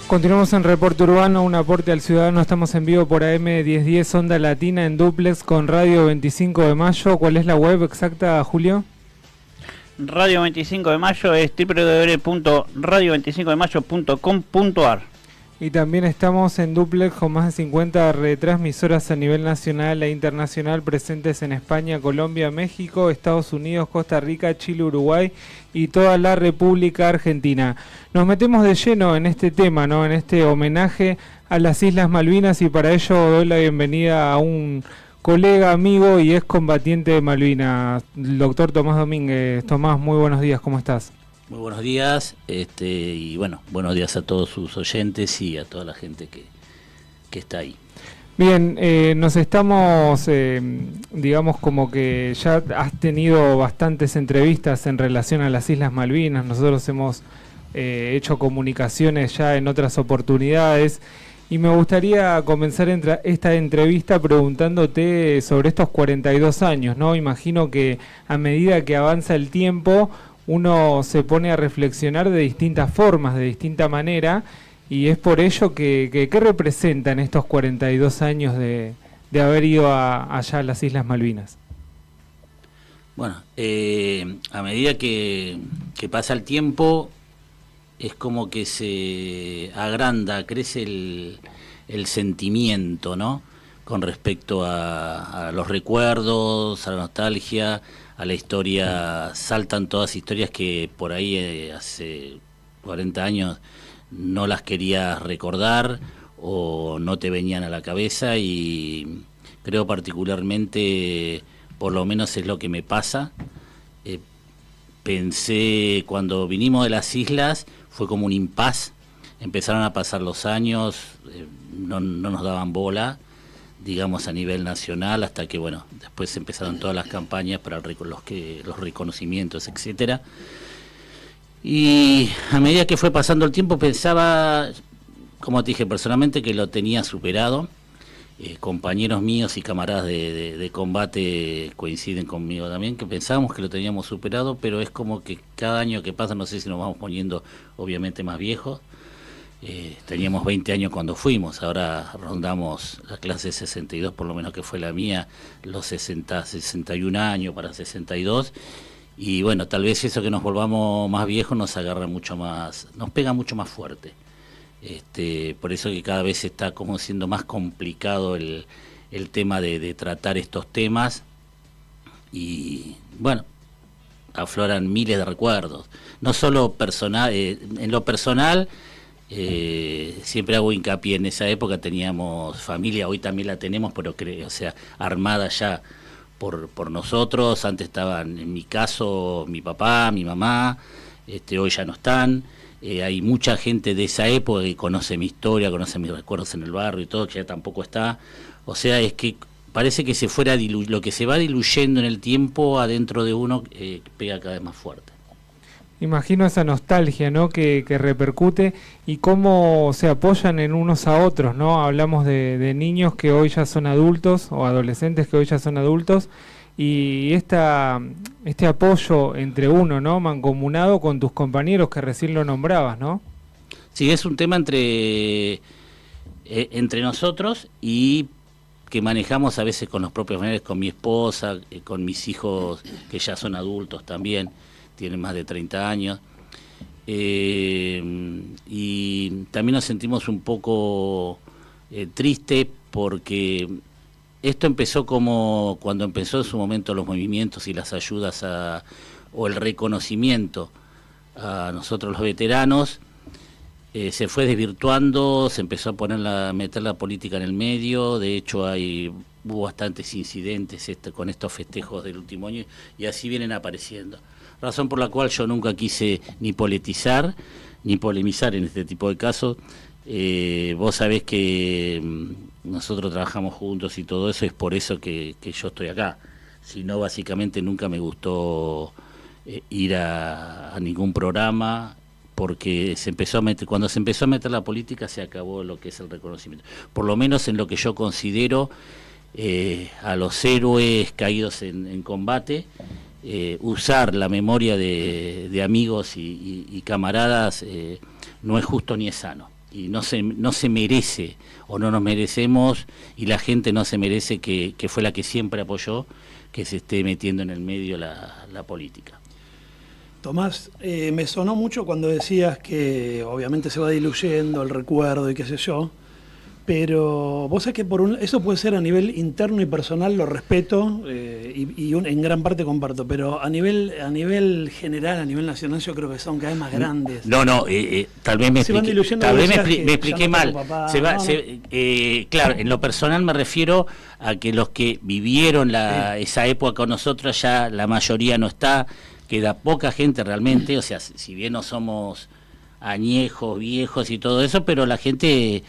Continuamos en Reporte Urbano, un aporte al ciudadano. Estamos en vivo por AM 1010 Onda Latina en duplex con Radio 25 de Mayo. ¿Cuál es la web exacta, Julio? Radio 25 de Mayo es www.radio25demayo.com.ar. Y también estamos en duplex con más de 50 retransmisoras a nivel nacional e internacional presentes en España, Colombia, México, Estados Unidos, Costa Rica, Chile, Uruguay y toda la República Argentina. Nos metemos de lleno en este tema, ¿no? En este homenaje a las Islas Malvinas, y para ello doy la bienvenida a un colega, amigo y ex combatiente de Malvinas, el doctor Tomás Domínguez. Tomás, muy buenos días, ¿cómo estás? Muy buenos días, y bueno, buenos días a todos sus oyentes y a toda la gente que está ahí. Bien, nos estamos, digamos como que ya has tenido bastantes entrevistas en relación a las Islas Malvinas. Nosotros hemos hecho comunicaciones ya en otras oportunidades, y me gustaría comenzar esta entrevista preguntándote sobre estos 42 años, ¿no? Imagino que a medida que avanza el tiempo, uno se pone a reflexionar de distintas formas, de distinta manera, y es por ello que ¿qué representan estos 42 años de haber ido allá a las Islas Malvinas? Bueno, a medida que pasa el tiempo, es como que se agranda, crece el sentimiento, ¿no? Con respecto a los recuerdos, a la nostalgia, a la historia. Saltan todas historias que por ahí hace 40 años no las querías recordar o no te venían a la cabeza, y creo particularmente, por lo menos es lo que me pasa. Pensé, cuando vinimos de las islas, fue como un impas. Empezaron a pasar los años, no nos daban bola, digamos, a nivel nacional, hasta que, bueno, después empezaron todas las campañas para los reconocimientos, etcétera. Y a medida que fue pasando el tiempo, pensaba, como te dije, personalmente, que lo tenía superado. Compañeros míos y camaradas de combate coinciden conmigo también, que pensábamos que lo teníamos superado, pero es como que cada año que pasa, no sé si nos vamos poniendo obviamente más viejos. Teníamos 20 años cuando fuimos, ahora rondamos la clase 62, por lo menos que fue la mía, los 61 años para 62, y bueno, tal vez eso, que nos volvamos más viejos, nos agarra mucho más, nos pega mucho más fuerte. Por eso que cada vez está como siendo más complicado el tema de tratar estos temas, y bueno, afloran miles de recuerdos, no solo personal, en lo personal. Siempre hago hincapié, en esa época teníamos familia, hoy también la tenemos, pero o sea, armada ya por nosotros. Antes estaban, en mi caso, mi papá, mi mamá, hoy ya no están. Hay mucha gente de esa época que conoce mi historia, conoce mis recuerdos en el barrio y todo, que ya tampoco está. O sea, es que parece que se fuera lo que se va diluyendo en el tiempo adentro de uno, pega cada vez más fuerte. Imagino esa nostalgia, ¿no? que repercute, y cómo se apoyan en unos a otros, ¿no? Hablamos de niños que hoy ya son adultos, o adolescentes que hoy ya son adultos, y este apoyo entre uno, ¿no? Mancomunado con tus compañeros, que recién lo nombrabas, ¿no? Sí, es un tema entre nosotros, y que manejamos a veces con los propios familiares, con mi esposa, con mis hijos, que ya son adultos también, tienen más de 30 años, y también nos sentimos un poco tristes, porque esto empezó como cuando empezó en su momento los movimientos y las ayudas o el reconocimiento a nosotros los veteranos. Se fue desvirtuando, se empezó a meter la política en el medio. De hecho hubo bastantes incidentes con estos festejos del último año, y así vienen apareciendo. Razón por la cual yo nunca quise ni politizar ni polemizar en este tipo de casos. Vos sabés que nosotros trabajamos juntos y todo eso, es por eso que yo estoy acá. Si no, básicamente nunca me gustó ir a ningún programa, porque cuando se empezó a meter la política, se acabó lo que es el reconocimiento. Por lo menos en lo que yo considero a los héroes caídos en combate, usar la memoria de amigos y camaradas no es justo ni es sano. y no se merece, o no nos merecemos, y la gente no se merece que fue la que siempre apoyó, que se esté metiendo en el medio la política. Tomás, me sonó mucho cuando decías que obviamente se va diluyendo el recuerdo y qué sé yo, pero vos sabés que eso puede ser a nivel interno y personal, lo respeto en gran parte comparto, pero a nivel general, a nivel nacional, yo creo que son cada vez más grandes. Tal vez me expliqué mal. Claro, en lo personal me refiero a que los que vivieron esa época con nosotros, ya la mayoría no está, queda poca gente realmente, o sea, si bien no somos añejos, viejos y todo eso, pero la gente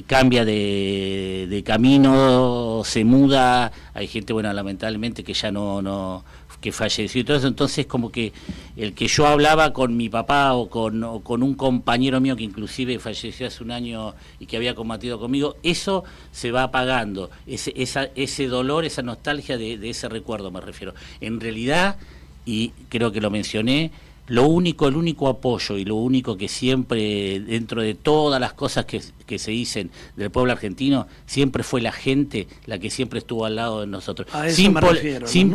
cambia de camino, se muda, hay gente, bueno, lamentablemente que ya no que falleció y todo eso, entonces como que el que yo hablaba con mi papá o con un compañero mío que inclusive falleció hace un año y que había combatido conmigo, eso se va apagando, ese dolor, esa nostalgia de ese recuerdo me refiero. En realidad, y creo que lo mencioné, el único apoyo y lo único que siempre, dentro de todas las cosas que se dicen del pueblo argentino, siempre fue la gente la que siempre estuvo al lado de nosotros. Sin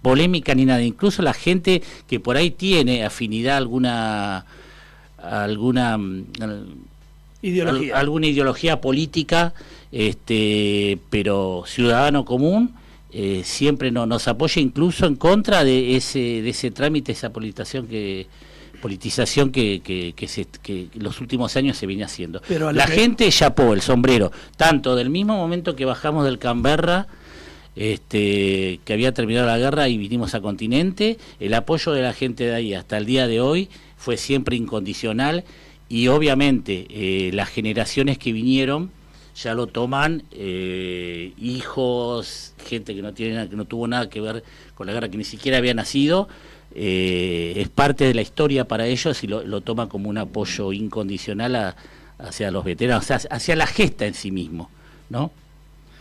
polémica ni nada. Incluso la gente que por ahí tiene afinidad alguna ideología política, pero ciudadano común, siempre nos apoya, incluso en contra de ese trámite, esa politización que los últimos años se venía haciendo. La gente chapó el sombrero, tanto del mismo momento que bajamos del Canberra, que había terminado la guerra y vinimos a Continente, el apoyo de la gente de ahí hasta el día de hoy fue siempre incondicional, y obviamente las generaciones que vinieron ya lo toman, hijos, gente que no tuvo nada que ver con la guerra, que ni siquiera había nacido, es parte de la historia para ellos y lo toman como un apoyo incondicional hacia los veteranos, o sea, hacia la gesta en sí mismo, ¿no?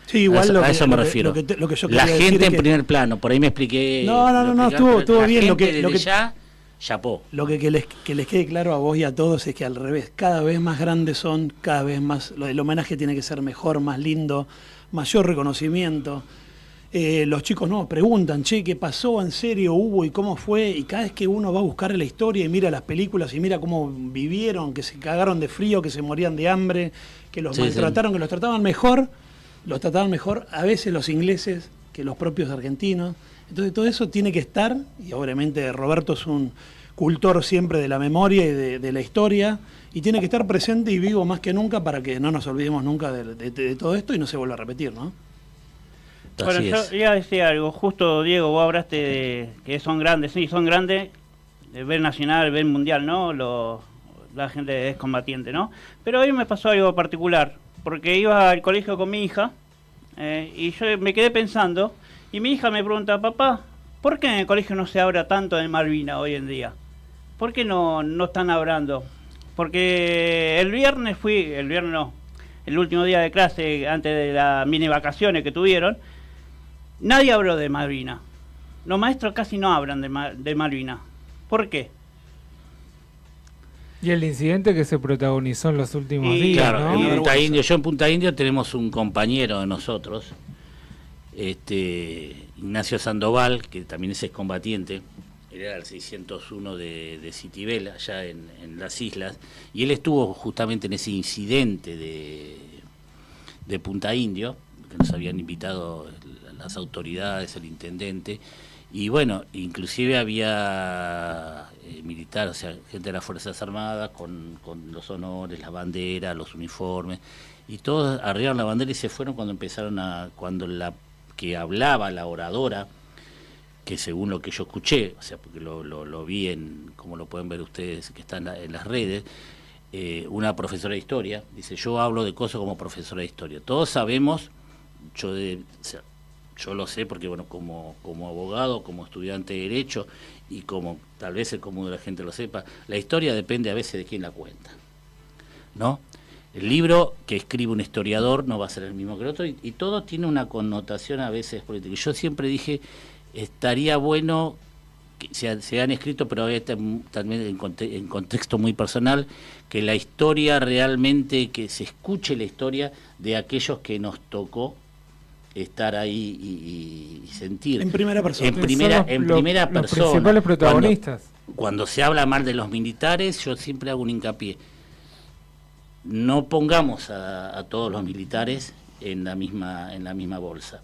Sí, igual a eso me refiero. Lo que yo la gente en que... primer plano, por ahí me expliqué. No, estuvo bien. Lo que ya chapó. Lo que les quede claro a vos y a todos es que al revés, cada vez más grandes son, cada vez más, el homenaje tiene que ser mejor, más lindo, mayor reconocimiento. Los chicos no preguntan, che, ¿qué pasó? ¿En serio hubo? ¿Y cómo fue? Y cada vez que uno va a buscar la historia y mira las películas y mira cómo vivieron, que se cagaron de frío, que se morían de hambre, que los maltrataron, que los trataban mejor a veces los ingleses que los propios argentinos. Entonces todo eso tiene que estar, y obviamente Roberto es un cultor siempre de la memoria y de la historia, y tiene que estar presente y vivo más que nunca para que no nos olvidemos nunca de todo esto y no se vuelva a repetir, ¿no? Bueno, yo iba a decir algo, justo Diego, vos hablaste de que son grandes, sí, son grandes, de ver nacional, ver mundial, ¿no? La gente es combatiente, ¿no? Pero hoy me pasó algo particular, porque iba al colegio con mi hija, y yo me quedé pensando, y mi hija me pregunta, papá, ¿por qué en el colegio no se habla tanto de Malvinas hoy en día? ¿Por qué no están hablando? Porque el último día de clase, antes de las mini vacaciones que tuvieron, nadie habló de Malvinas. Los maestros casi no hablan de Malvinas. ¿Por qué? Y el incidente que se protagonizó en los últimos días, claro, ¿no? En Punta Indio tenemos un compañero de nosotros, Ignacio Sandoval, que también es excombatiente, él era el 601 de Citibel, allá en las islas, y él estuvo justamente en ese incidente de Punta Indio, que nos habían invitado las autoridades, el intendente, y bueno, inclusive había militares, o sea, gente de las Fuerzas Armadas con los honores, las banderas, los uniformes, y todos arriaron la bandera y se fueron cuando la que hablaba, la oradora, que según lo que yo escuché, o sea, porque lo vi como lo pueden ver ustedes que están en las redes, una profesora de historia, dice, yo hablo de cosas como profesora de historia. Todos sabemos, yo lo sé porque, bueno, como abogado, como estudiante de Derecho, y como tal vez el común de la gente lo sepa, la historia depende a veces de quién la cuenta, ¿no? El libro que escribe un historiador no va a ser el mismo que el otro, y todo tiene una connotación a veces política. Yo siempre dije, estaría bueno se han escrito, pero también en contexto muy personal, que la historia realmente, que se escuche la historia de aquellos que nos tocó estar ahí y sentir. En primera persona. En primera persona. Los principales protagonistas. Cuando se habla mal de los militares, yo siempre hago un hincapié. No pongamos a todos los militares en la misma bolsa.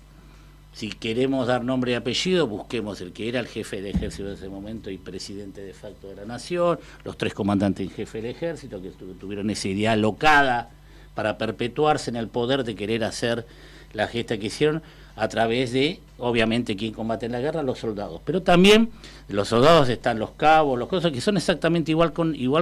Si queremos dar nombre y apellido, busquemos el que era el jefe del ejército en ese momento y presidente de facto de la nación, los 3 comandantes en jefe del ejército que tuvieron esa idea alocada para perpetuarse en el poder de querer hacer la gesta que hicieron a través de, obviamente, quien combate en la guerra, los soldados. Pero también los soldados están los cabos, los cosas que son exactamente igual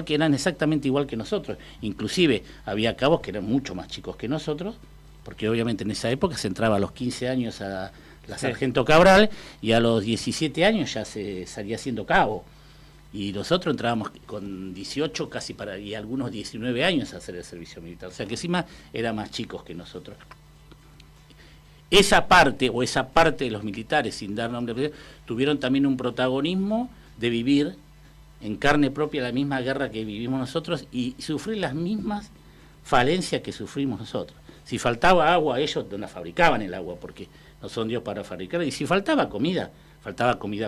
que eran exactamente igual que nosotros. Inclusive había cabos que eran mucho más chicos que nosotros, porque obviamente en esa época se entraba a los 15 años a la Sargento Cabral y a los 17 años ya se salía siendo cabo. Y nosotros entrábamos con 18 y algunos 19 años a hacer el servicio militar. O sea que encima eran más chicos que nosotros. Esa parte de los militares, sin dar nombre, tuvieron también un protagonismo de vivir en carne propia la misma guerra que vivimos nosotros y sufrir las mismas falencias que sufrimos nosotros. Si faltaba agua, ellos no la fabricaban el agua, porque no son Dios para fabricarla. Y si faltaba comida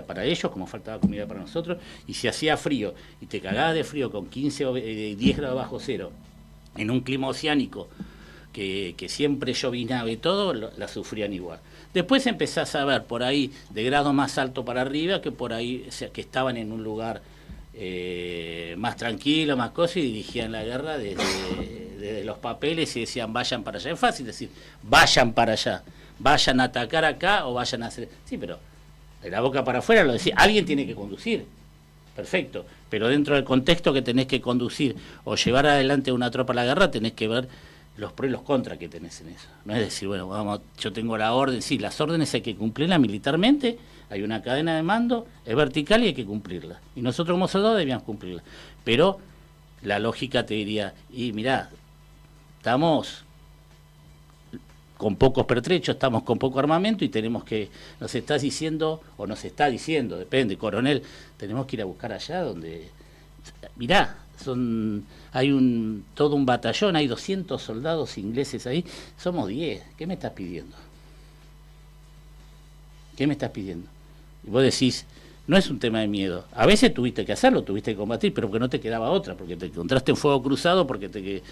para ellos, como faltaba comida para nosotros. Y si hacía frío, y te cagabas de frío con 15 o 10 grados bajo cero, en un clima oceánico, que siempre llovinaba y todo, la sufrían igual. Después empezás a ver por ahí, de grado más alto para arriba, que por ahí, o sea, que estaban en un lugar más tranquilo, más cosas, y dirigían la guerra desde los papeles y decían vayan para allá. Es fácil decir, vayan para allá, vayan a atacar acá o vayan a hacer... Sí, pero de la boca para afuera lo decía, alguien tiene que conducir, perfecto, pero dentro del contexto que tenés que conducir o llevar adelante una tropa a la guerra, tenés que ver los pros y los contras que tenés en eso. No es decir, bueno, vamos, yo tengo la orden, sí, las órdenes hay que cumplirlas militarmente, hay una cadena de mando, es vertical y hay que cumplirla. Y nosotros como soldados debíamos cumplirla. Pero la lógica te diría, y mirá, estamos con pocos pertrechos, estamos con poco armamento y tenemos que, nos está diciendo, depende, coronel, tenemos que ir a buscar allá donde, mirá, hay todo un batallón, hay 200 soldados ingleses ahí, somos 10, ¿qué me estás pidiendo? ¿Qué me estás pidiendo? Y vos decís, no es un tema de miedo, a veces tuviste que hacerlo, tuviste que combatir, pero porque no te quedaba otra, porque te encontraste en fuego cruzado, porque te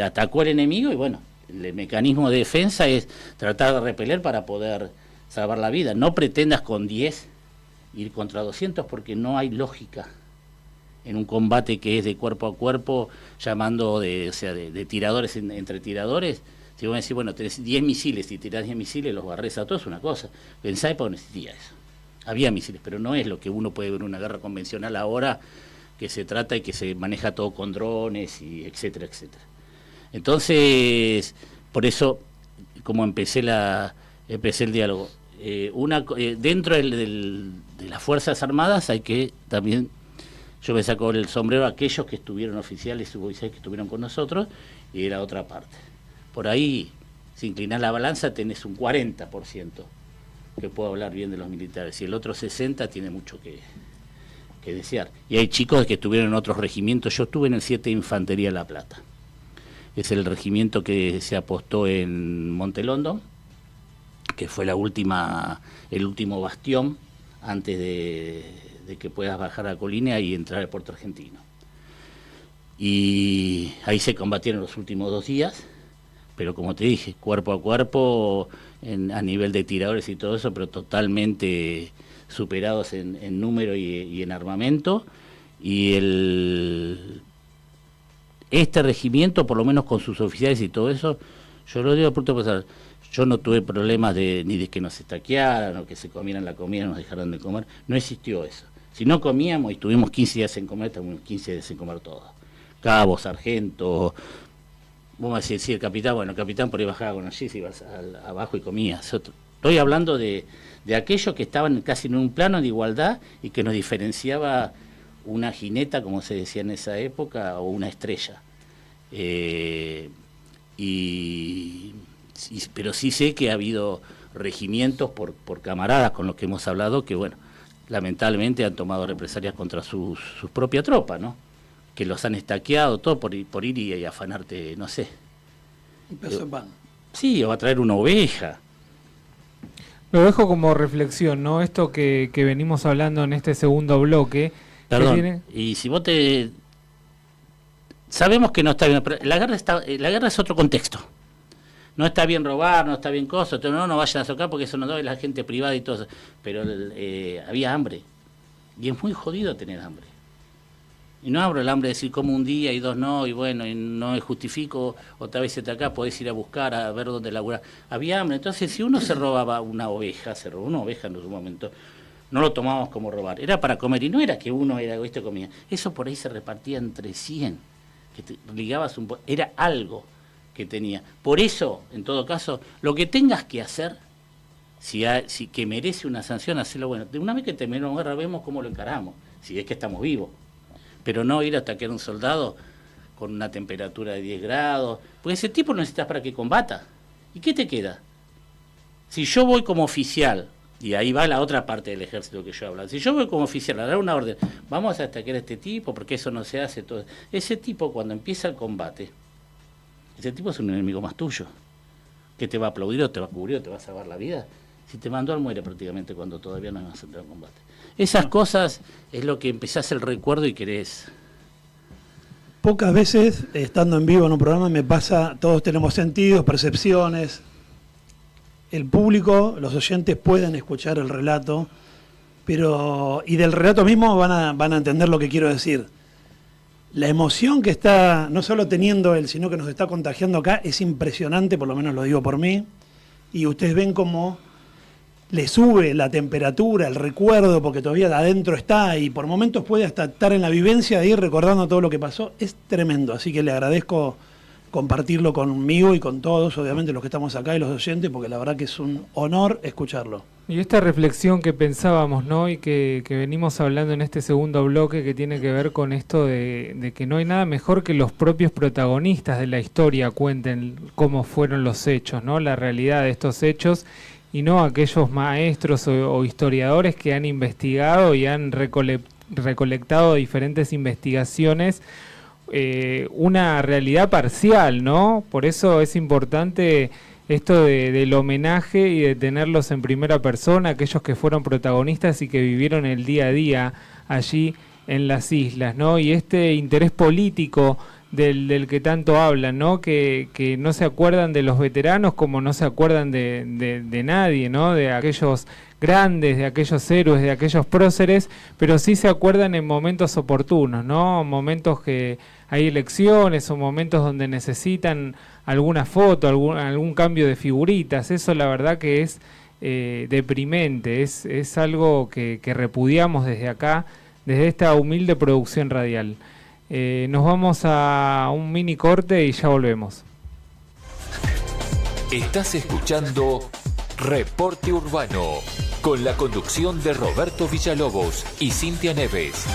atacó el enemigo y bueno, el mecanismo de defensa es tratar de repeler para poder salvar la vida. No pretendas con 10 ir contra 200 porque no hay lógica en un combate que es de cuerpo a cuerpo, llamando de tiradores entre tiradores. Si vos me decís, bueno, tenés 10 misiles y tirás 10 misiles, los barrés a todos, es una cosa. En esa época no existía eso. Había misiles, pero no es lo que uno puede ver en una guerra convencional ahora, que se trata y que se maneja todo con drones, y etcétera, etcétera. Entonces, por eso, como empecé el diálogo, dentro de las Fuerzas Armadas hay que también, yo me saco el sombrero a aquellos que estuvieron oficiales y suboficiales que estuvieron con nosotros, y de la otra parte. Por ahí, si inclinás la balanza, tenés un 40% que puedo hablar bien de los militares, y el otro 60% tiene mucho que desear. Y hay chicos que estuvieron en otros regimientos. Yo estuve en el 7 de Infantería de La Plata. Es el regimiento que se apostó en Montelondo, que fue el último bastión antes de que puedas bajar a Colina y entrar al puerto argentino. Y ahí se combatieron los últimos 2 días, pero como te dije, cuerpo a cuerpo, a nivel de tiradores y todo eso, pero totalmente superados en número y en armamento. Y este regimiento, por lo menos con sus oficiales y todo eso, yo lo digo a punto de pasar, yo no tuve problemas ni de que nos estaquearan o que se comieran la comida, nos dejaran de comer, no existió eso. Si no comíamos y tuvimos 15 días sin comer, estuvimos 15 días sin comer todo. Cabo, sargento, vamos a decir, sí, el capitán, bueno, el capitán por ahí bajaba con allí, se iba abajo y comía. Estoy hablando de aquellos que estaban casi en un plano de igualdad y que nos diferenciaba una jineta, como se decía en esa época, o una estrella. Pero sí sé que ha habido regimientos por camaradas con los que hemos hablado, que bueno, lamentablemente han tomado represalias contra sus propia tropa, ¿no? Que los han estaqueado todo por ir y afanarte, no sé. Un pedazo de pan. Sí, o va a traer una oveja. Lo dejo como reflexión, ¿no? Esto que venimos hablando en este segundo bloque. Perdón, y si vos sabemos que no está bien, pero la guerra es otro contexto. No está bien robar, no está bien cosas, no vayan a socar porque eso no es la gente privada y todo eso. Pero había hambre. Y es muy jodido tener hambre. Y no hablo el hambre de decir como un día y dos no, y bueno, y no me justifico, otra vez está acá, podés ir a buscar, a ver dónde laburar. Había hambre, entonces si uno se robaba una oveja, se robó una oveja en algún momento, no lo tomábamos como robar, era para comer, y no era que uno era egoísta y comía, eso por ahí se repartía entre 100, que te ligabas era algo que tenía. Por eso, en todo caso, lo que tengas que hacer, si que merece una sanción, hacerlo bueno. De una vez que terminamos la guerra, vemos cómo lo encaramos, si es que estamos vivos. Pero no ir a atacar a un soldado con una temperatura de 10 grados, porque ese tipo lo necesitas para que combata. ¿Y qué te queda? Si yo voy como oficial, y ahí va la otra parte del ejército que yo hablo, si yo voy como oficial a dar una orden, vamos a atacar a este tipo, porque eso no se hace todo. Ese tipo cuando empieza el combate, ese tipo es un enemigo más tuyo, que te va a aplaudir o te va a cubrir o te va a salvar la vida. Si te mandó al muere prácticamente cuando todavía no has entrado en combate. Esas cosas es lo que empezás el recuerdo y querés. Pocas veces, estando en vivo en un programa, me pasa, todos tenemos sentidos, percepciones. El público, los oyentes pueden escuchar el relato, y del relato mismo van a entender lo que quiero decir. La emoción que está, no solo teniendo él, sino que nos está contagiando acá, es impresionante, por lo menos lo digo por mí, y ustedes ven cómo le sube la temperatura, el recuerdo, porque todavía de adentro está y por momentos puede hasta estar en la vivencia de ir recordando todo lo que pasó. Es tremendo, así que le agradezco compartirlo conmigo y con todos, obviamente los que estamos acá y los oyentes, porque la verdad que es un honor escucharlo. Y esta reflexión que pensábamos, ¿no? Y que venimos hablando en este segundo bloque, que tiene que ver con esto de que no hay nada mejor que los propios protagonistas de la historia cuenten cómo fueron los hechos, ¿no? La realidad de estos hechos, y no aquellos maestros o historiadores que han investigado y han recolectado diferentes investigaciones, una realidad parcial, ¿no? Por eso es importante esto del homenaje y de tenerlos en primera persona, aquellos que fueron protagonistas y que vivieron el día a día allí en las islas, ¿no? Y este interés político del que tanto hablan, ¿no? Que no se acuerdan de los veteranos como no se acuerdan de nadie, ¿no? De aquellos grandes, de aquellos héroes, de aquellos próceres, pero sí se acuerdan en momentos oportunos, ¿no? Momentos que hay elecciones o momentos donde necesitan alguna foto, algún cambio de figuritas. Eso la verdad que es deprimente, es algo que repudiamos desde acá, desde esta humilde producción radial. Nos vamos a un mini corte y ya volvemos. Estás escuchando Reporte Urbano, con la conducción de Roberto Villalobos y Cintia Neves.